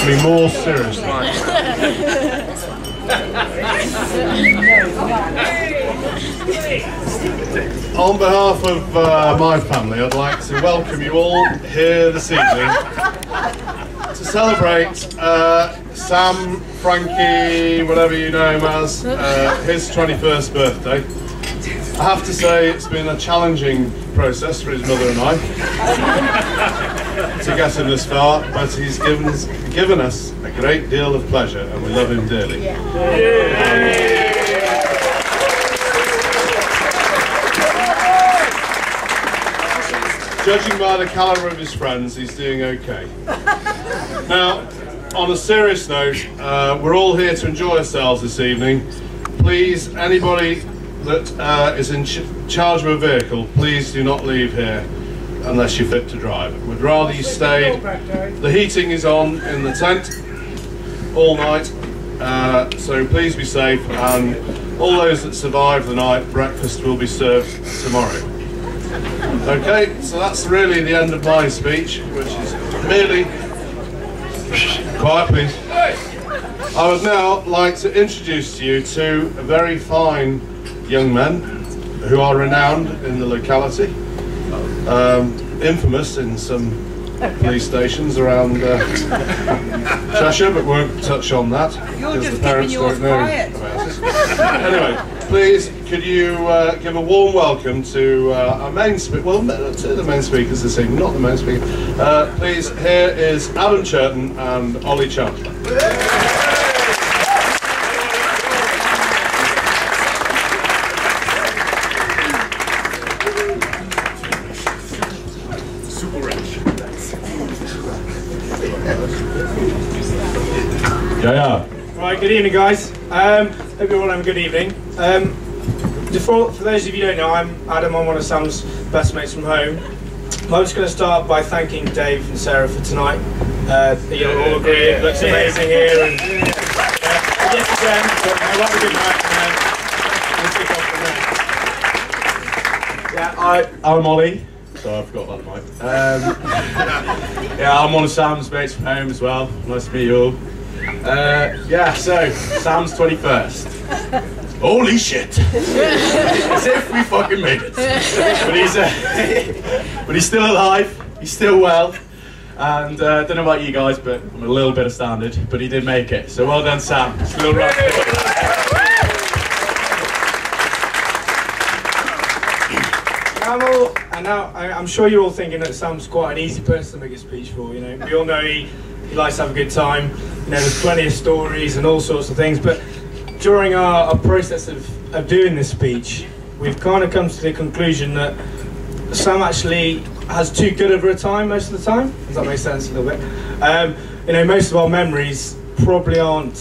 me more seriously. On behalf of my family, I'd like to welcome you all here this evening to celebrate Sam, Frankie, whatever you know him as, his 21st birthday. I have to say it's been a challenging process for his mother and I to get him this far, but he's given us a great deal of pleasure and we love him dearly. Judging by the calibre of his friends, he's doing okay. Now, on a serious note, we're all here to enjoy ourselves this evening. Please, anybody that is in charge of a vehicle, please do not leave here unless you're fit to drive. We'd rather you stayed. The heating is on in the tent all night, so please be safe, and all those that survive the night, breakfast will be served tomorrow. Okay, so that's really the end of my speech, which is merely... Quiet, please. I would now like to introduce to you two very fine young men who are renowned in the locality, infamous in some police stations around Cheshire, but won't touch on that because the parents don't know about it. Anyway, please, could you give a warm welcome to our main speaker, well, to the main speakers this evening, not the main speaker. Please, here is Adam Churton and Ollie Charlesworth. Yeah. Right, good evening, guys. Hope you're all having a good evening. For those of you who don't know, I'm Adam. I'm one of Sam's best mates from home. I'm just going to start by thanking Dave and Sarah for tonight. You'll all agree it looks amazing here. And yes, again, we'll have a good night. We'll kick off from there. Yeah, I'm Ollie. Sorry, I forgot about the mic. Yeah, I'm one of Sam's mates from home as well. Nice to meet you all. Yeah, so Sam's 21st. Holy shit! As if we fucking made it. But he's still alive. He's still well. And I don't know about you guys, but I'm a little bit astounded. But he did make it. So well done, Sam. Just a little round of applause. I'm sure you're all thinking that Sam's quite an easy person to make a speech for. You know, we all know he likes to have a good time. You know, there's plenty of stories and all sorts of things. But during our process of doing this speech, we've kind of come to the conclusion that Sam actually has too good of a time most of the time. Does that make sense a little bit? You know, most of our memories probably aren't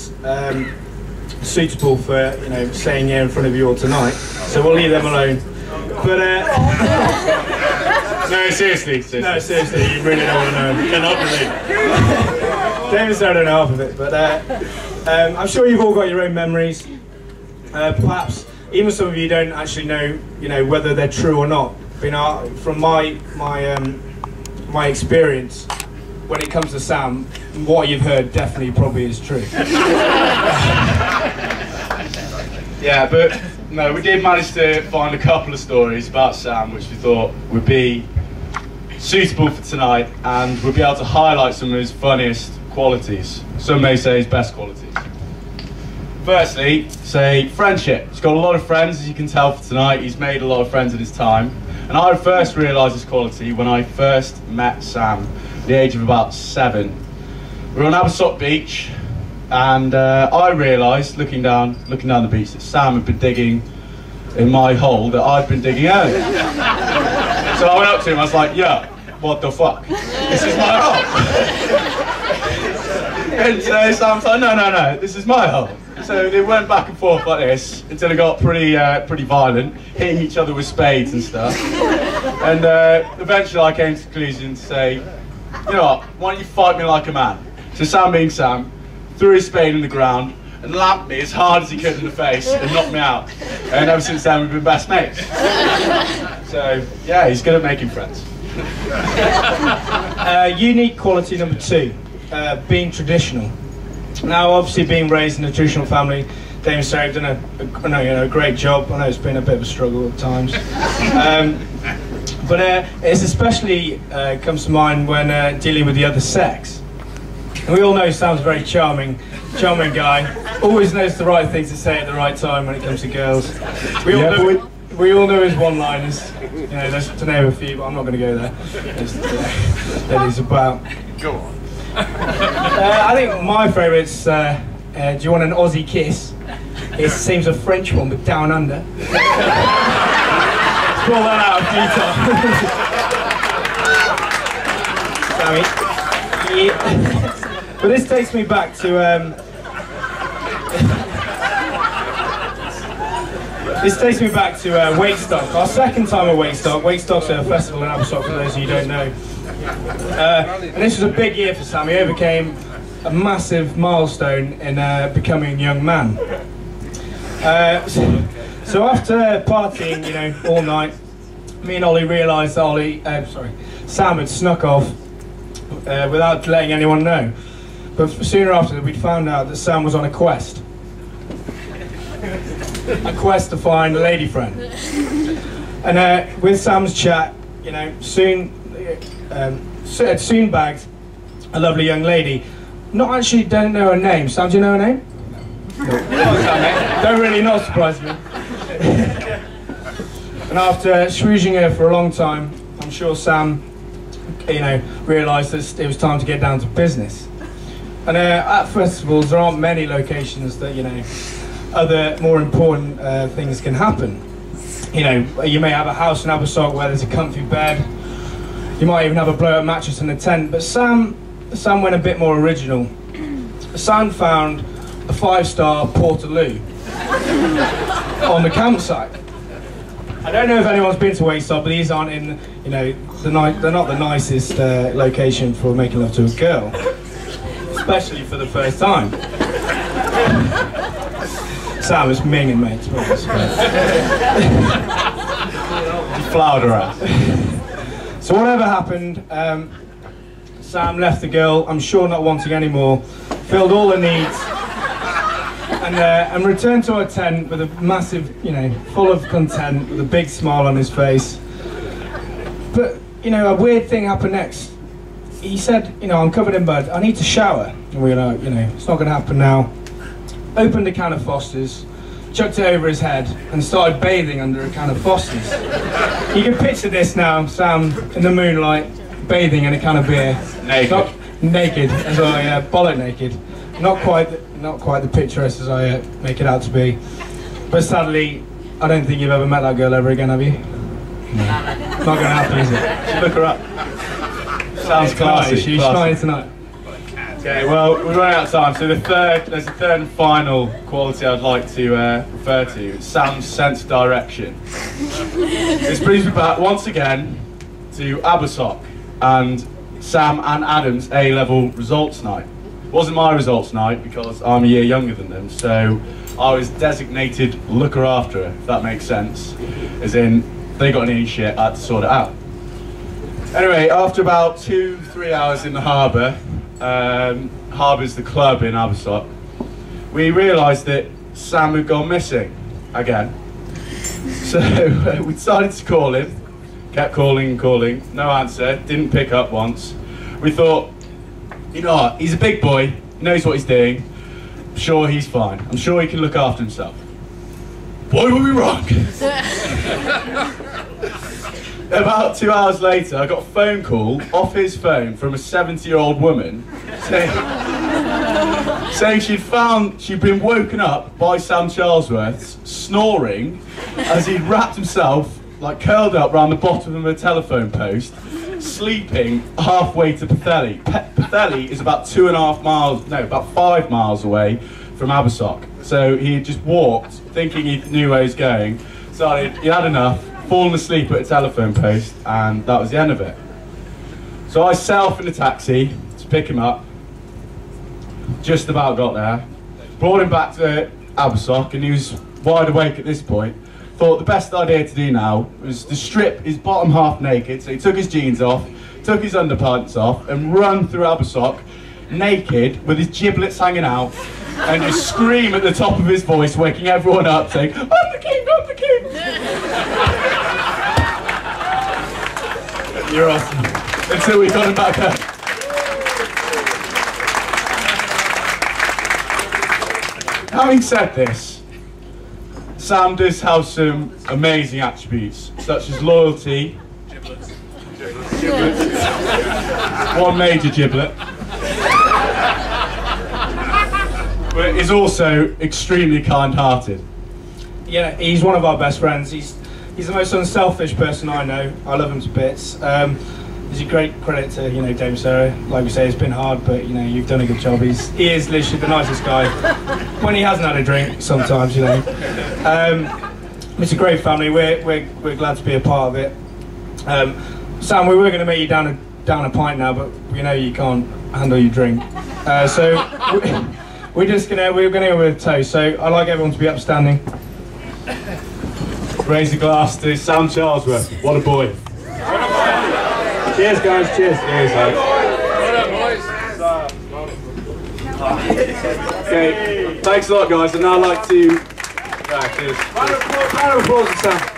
suitable for, you know, saying here in front of you all tonight. So we'll leave them alone. But no, seriously. No, seriously, you really don't want to know. You cannot believe. David's don't know half of it, but I'm sure you've all got your own memories. Perhaps even some of you don't actually know, you know, whether they're true or not. You know, from my experience, when it comes to Sam, what you've heard definitely probably is true. Yeah, but no, we did manage to find a couple of stories about Sam which we thought would be suitable for tonight and would be able to highlight some of his funniest qualities. Some may say his best qualities. Firstly, say friendship. He's got a lot of friends, as you can tell for tonight. He's made a lot of friends in his time. And I first realised this quality when I first met Sam at the age of about 7. We were on Abersock Beach, and I realised, looking down the beach, that Sam had been digging in my hole that I'd been digging earlier. So I went up to him, I was like, "Yeah, what the fuck? This is my hole." And Sam's like, no, this is my hole. So they went back and forth like this until it got pretty violent, hitting each other with spades and stuff. And eventually I came to the conclusion to say, you know what, why don't you fight me like a man? So Sam being Sam, threw his spade in the ground and lapped me as hard as he could in the face and knocked me out. And ever since then we've been best mates. So yeah, he's good at making friends. Unique quality number 2. being traditional. Now, obviously, being raised in a traditional family, Dame Sarah done a great job. I know it's been a bit of a struggle at times, but it's especially comes to mind when dealing with the other sex. And we all know Sam's a very charming guy. Always knows the right things to say at the right time when it comes to girls. We all know his one-liners. You know, there's to name a few, but I'm not going to go there. That he's about. Go on. I think my favourite's, do you want an Aussie kiss? It seems a French one, but down under. Let's pull that out of Utah. Sammy. Yeah. But this takes me back to, Wakestock. Our second time at Wakestock. Wakestock's a festival in Abersock, for those of you who don't know. And this was a big year for Sam. He overcame a massive milestone in becoming a young man. So after partying, you know, all night, me and Ollie realised that Sam had snuck off without letting anyone know. But sooner after, we'd found out that Sam was on a quest. A quest to find a lady friend. And with Sam's chat, you know, soon bagged a lovely young lady. Don't know her name. Sam, do you know her name? No. Don't really, not surprise me. And after shrooging her for a long time, I'm sure Sam, you know, realised that it was time to get down to business. And at festivals, there aren't many locations that, you know, other more important things can happen. You know, you may have a house in Abersock where there's a comfy bed. You might even have a blow-up mattress in a tent. But Sam went a bit more original. Sam found a 5-star Portaloo on the campsite. I don't know if anyone's been to Wakestock, but these aren't in, you know, they're not the nicest location for making love to a girl, especially for the first time. Sam was minging, mate, to be honest. Flowered her out. So whatever happened, Sam left the girl, I'm sure not wanting any more, filled all her needs, and returned to her tent with a massive, you know, full of content, with a big smile on his face. But, you know, a weird thing happened next. He said, you know, I'm covered in mud, I need to shower. And we were like, you know, it's not going to happen now. Opened a can of Foster's, chucked it over his head, and started bathing under a can of Foster's. You can picture this now, Sam in the moonlight, bathing in a can of beer. Naked. Naked as well, yeah, bollock naked. Not quite the picturesque as I make it out to be. But sadly, I don't think you've ever met that girl ever again, have you? No. Not going to happen, is it? Should look her up. Sounds classy. She's trying tonight. Okay, well, we're running out of time, so there's a third and final quality I'd like to refer to. It's Sam's sense of direction. This brings me back once again to Abersock and Sam and Adam's A-level results night. It wasn't my results night because I'm a year younger than them, so I was designated looker after, if that makes sense. As in, they got any shit, I had to sort it out. Anyway, after about 2-3 hours in the harbour, harbour's the club in Abersock, we realised that Sam had gone missing again. So we decided to call him, kept calling and calling, no answer, didn't pick up once. We thought, you know what, he's a big boy, he knows what he's doing, I'm sure he's fine, I'm sure he can look after himself. Boy, were we wrong! About 2 hours later, I got a phone call off his phone from a 70-year-old woman saying she'd been woken up by Sam Charlesworth snoring as he'd wrapped himself, like curled up round the bottom of a telephone post, sleeping halfway to Pwllheli. Pwllheli is about 5 miles away from Abersock. So he had just walked, thinking he knew where he was going, decided he had enough, fallen asleep at a telephone post, and that was the end of it. So I set off in a taxi to pick him up, just about got there, brought him back to Abersock, and he was wide awake at this point. Thought the best idea to do now was to strip his bottom half naked, so he took his jeans off, took his underpants off, and run through Abersock naked, with his giblets hanging out, and just scream at the top of his voice, waking everyone up, saying, "I'm the king, I'm the king!" You're awesome. Until we got him back up. Having said this, Sam does have some amazing attributes, such as loyalty, one major giblet, but is also extremely kind-hearted. Yeah, he's one of our best friends. He's the most unselfish person I know. I love him to bits. He's a great credit to Dave Sarah. Like we say, it's been hard, but you've done a good job. He is literally the nicest guy when he hasn't had a drink. Sometimes, it's a great family. We're glad to be a part of it. Sam, we were going to make you down a pint now, but we know you can't handle your drink. So we're going to go with a toast. So I'd like everyone to be upstanding. Raise a glass to Sam Charlesworth. What a boy. Cheers, guys. Cheers. Cheers, guys. Okay, thanks a lot, guys. And now I'd like to... Yeah, cheers. Round of applause for Sam.